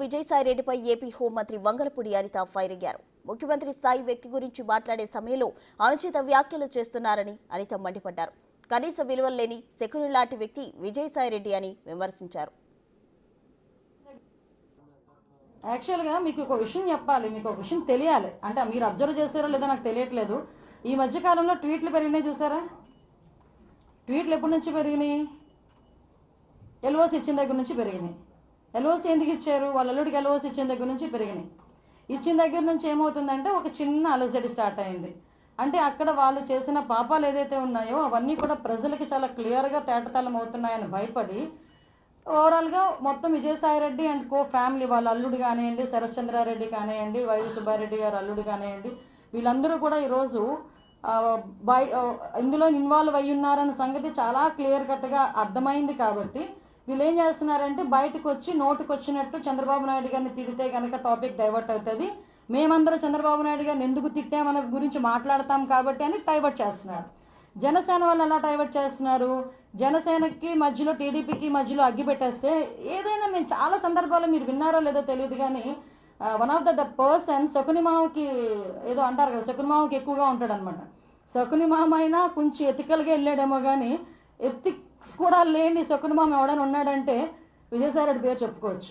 విజయసాయిరెడ్డిపై AP హోంమంత్రి Vangalapudi Anitha fire అయ్యారు. ముఖ్యమంత్రి స్థాయి వ్యక్తి గురించి మాట్లాడే సమయంలో అనుచిత వ్యాఖ్యలు చేస్తున్నారని అనిత మండిపడ్డారు. కనీస విలువలు లేని శకుని లాంటి వ్యక్తి విజయసాయిరెడ్డి అని విమర్శించారు. యాక్చువల్గా మీకు ఒక విషయం చెప్పాలి, మీకు ఒక విషయం తెలియాలి. అంటే మీరు అబ్జర్వ్ చేశారో లేదో నాకు తెలియట్లేదు. ఈ మధ్యకాలంలో ట్వీట్లు పెరిగినాయి చూసారా? ట్వీట్లు ఎప్పటి నుంచి పెరిగినాయి? ఎల్ఓసి ఇచ్చిన దగ్గర నుంచి పెరిగినాయి. ఎల్ఓసి ఎందుకు ఇచ్చారు? వాళ్ళ అల్లుడికి ఎల్ఓసి ఇచ్చిన దగ్గర నుంచి పెరిగినాయి. ఇచ్చిన దగ్గర నుంచి ఏమవుతుందంటే ఒక చిన్న అలజడి స్టార్ట్ అయింది. అంటే అక్కడ వాళ్ళు చేసిన పాపాలు ఏదైతే ఉన్నాయో అవన్నీ కూడా ప్రజలకి చాలా క్లియర్గా తేటతలం అవుతున్నాయని భయపడి ఓవరాల్గా మొత్తం విజయసాయిరెడ్డి అండ్ కో ఫ్యామిలీ వాళ్ళ అల్లుడు కానివ్వండి, శరత్చంద్రారెడ్డి కానివ్వండి, వైవి సుబ్బారెడ్డి గారు అల్లుడు కానివ్వండి, వీళ్ళందరూ కూడా ఈరోజు ఇందులో ఇన్వాల్వ్ అయ్యి ఉన్నారన్న సంగతి చాలా క్లియర్ కట్గా అర్థమైంది. కాబట్టి వీళ్ళు ఏం చేస్తున్నారంటే బయటకు వచ్చి నోటుకు వచ్చినట్టు చంద్రబాబు నాయుడు గారిని తిడితే కనుక టాపిక్ డైవర్ట్ అవుతుంది, మేమందరం చంద్రబాబు నాయుడు గారిని ఎందుకు తిట్టామన్న గురించి మాట్లాడతాం కాబట్టి అని డైవర్ట్ చేస్తున్నారు. జనసేన వాళ్ళు ఎలా డైవర్ట్ చేస్తున్నారు? జనసేనకి మధ్యలో టీడీపీకి మధ్యలో అగ్గి పెట్టేస్తే ఏదైనా మేము చాలా సందర్భాల్లో మీరు విన్నారో లేదో తెలియదు కానీ one of that person Shakuni మామకి ఏదో అంటారు కదా, శకుని మామకి ఎక్కువగా ఉంటాడు అనమాట. శకుని మామ అయినా కొంచెం ఎథికల్గా వెళ్ళాడేమో కానీ ఎథిక్స్ కూడా లేని శకుని మామ ఎవడైనా ఉన్నాడంటే విజయసాయిరెడ్డి పేరు చెప్పుకోవచ్చు.